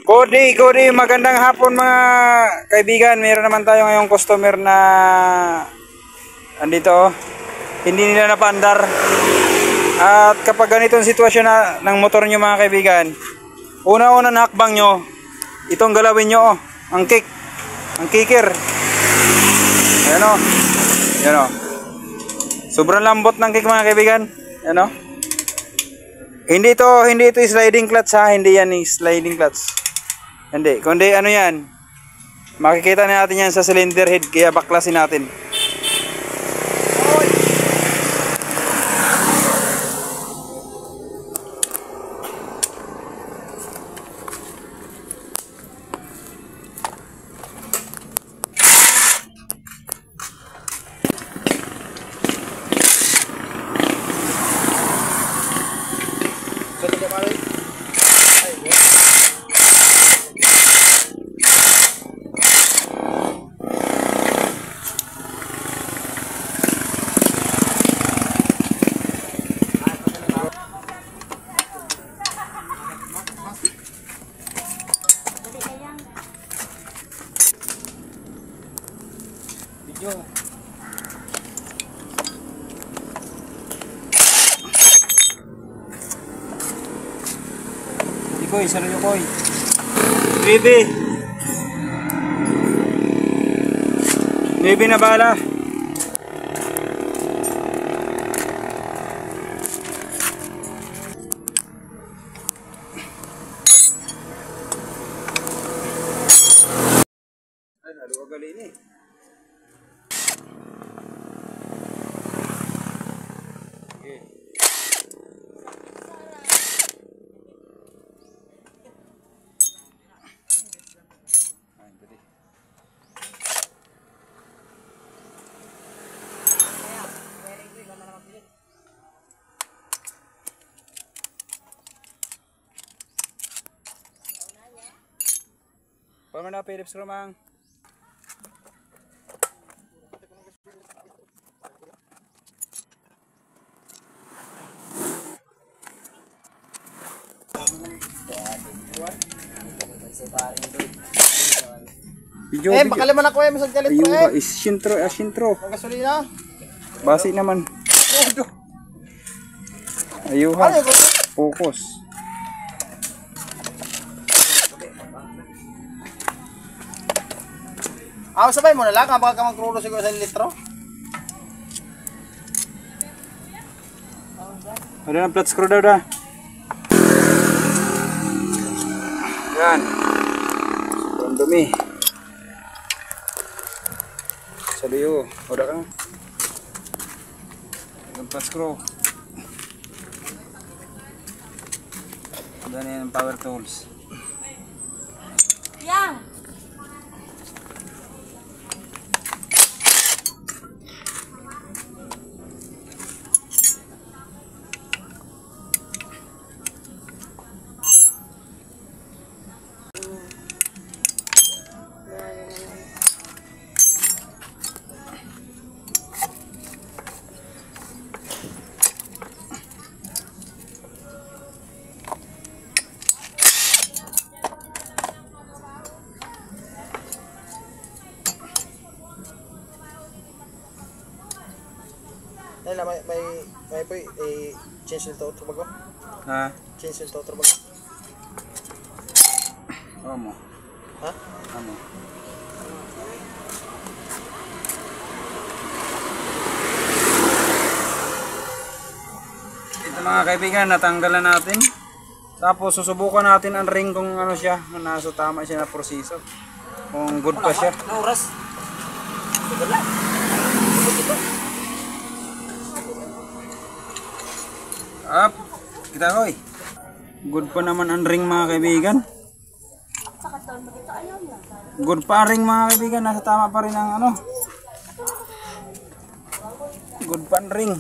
Kodi, magandang hapon mga kaibigan. Meron naman tayo ngayong customer na andito, hindi nila napaandar. At kapag ganitong sitwasyon ng motor nyo mga kaibigan, una-una na hakbang nyo, itong galawin nyo, ang kicker. Ayan o, ayan o. Sobrang lambot ng kick mga kaibigan. Ayan o. Hindi ito sliding clutch ha, hindi yan sliding clutch. Hindi, kundi ano yan, makikita natin yan sa cylinder head, kaya baklasin natin. Koy, saluyo koy. Baby na bala. Ay, naluwa gali ni. Paano na Philips Romang? Video, bakal naman ako masag galit ko sintro. Gasolina. Basi naman. Ayuhan. Focus. Sabay mo na lang, baka ka magkrudo siguro sa litro. Ada na flat screw daw dah. Yan. Ang dumi. Sabiyo, udah kan? Ang flat screw. Dan yang power tools. Yang. Nila may po change nito otro bago. Ha? Change nito otro bago. Amo. Ha? Amo. Ito mga kaibigan, natanggalan natin. Tapos susubukan natin ang ring kung ano siya, kung nasa tama siya na proseso. Kung good pa siya. Ano oras? Up. Kita hoy. Good pa naman ang ring mga kaibigan. Good pa ang ring mga kaibigan, nasa tama pa rin ang ano. Good pa ang ring.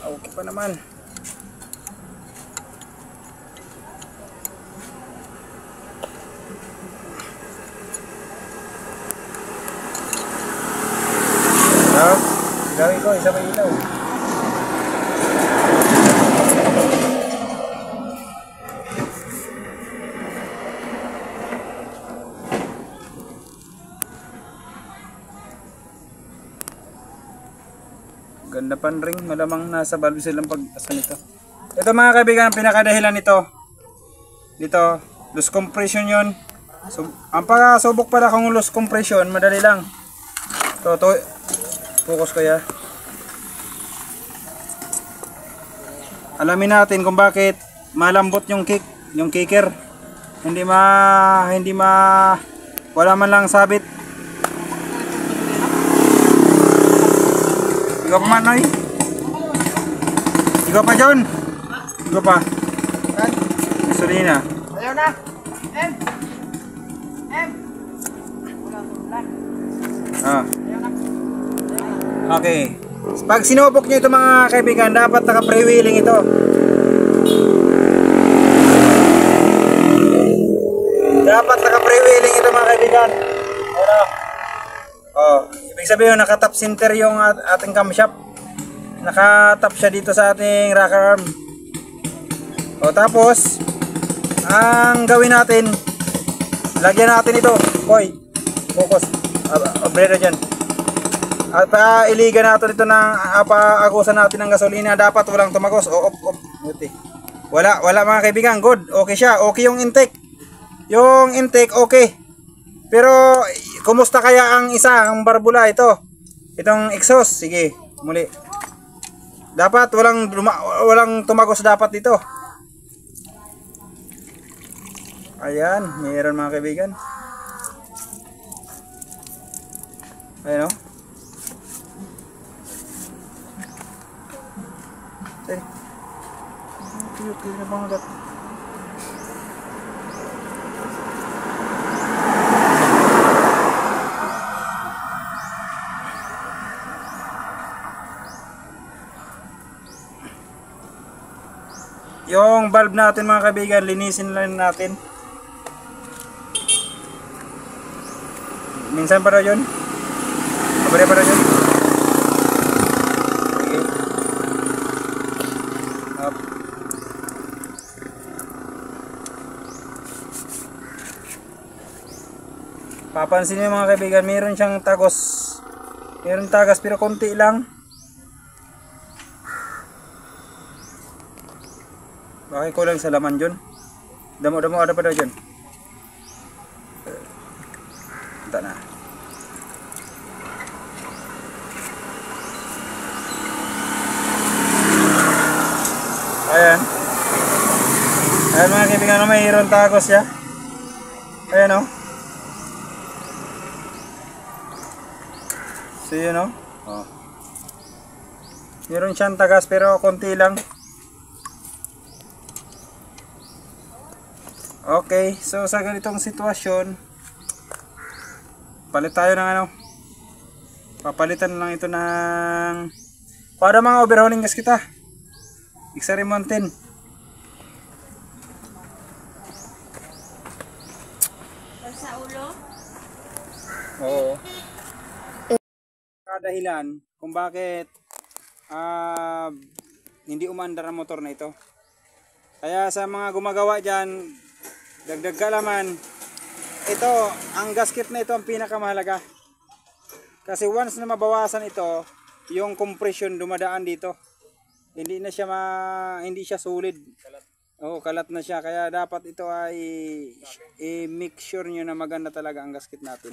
Okay pa naman. Ilaw ko, isa pa ilaw. Ganda pan ring, malamang nasa valve silang pag-asa nito. Ito mga kaibigan, ang pinakadahilan nito. Dito, loose compression yun. So, ang pagkasubok pala kung loose compression, madali lang. To, focus ko ya. Alamin natin kung bakit malambot yung kick, yung kicker. Hindi wala man lang sabit. Ikaw pa man, Noy? Ikaw pa, John? Ikaw pa? Gasolina. Ayaw na! Ah. Okay. Pag sinubok nyo ito mga kaibigan, dapat naka-freewheeling ito. Dapat naka-freewheeling ito mga kaibigan. Ano? Oh, ibig sabihin naka-top center yung ating camshaft. Naka-top siya dito sa ating rocker arm. O tapos, ang gawin natin, lagyan natin ito. Boy, focus. Obrero dyan. At pailigan natin ito ng paagusan natin ng gasolina. Dapat walang tumagos. O, wala mga kaibigan. Good. Okay siya. Okay yung intake. Yung intake okay. Pero kumusta kaya ang isa, ang barbula ito? Itong exhaust. Sige, muli. Dapat walang tumagos dapat dito. Ayan, mayroon mga kaibigan. Ayan o. Sige. Tuyot na mga gat. Yung valve natin mga kaibigan, linisin lang natin. Minsan pa daw yun. Kabari pa daw yun. Okay. Up. Papansin nyo mga kaibigan, meron siyang tagos. Meron tagas pero konti lang. Bakit kulang sa laman dyan? Damo-damo ada pa daw dyan. Punta na. Ayan. Ayan mga kaibigan, mayroon tagos siya. Ayan o. So yun o. Oh. Meron siyang tagas pero konti lang. Okay, so sa ganitong sitwasyon, palit tayo ng ano. Papalitan lang ito ng para mga overhauling gas kita. Xari Mountain. Sa ulo? Oo. Kadahilan kung bakit hindi umandar ang motor na ito. Kaya sa mga gumagawa dyan, dagdag kalaman, ito, ang gasket na ito ang pinakamahalaga. Kasi once na mabawasan ito, yung compression dumadaan dito. Hindi siya solid. Oh, kalat na siya. Kaya dapat ito ay i-make sure nyo na maganda talaga ang gasket natin.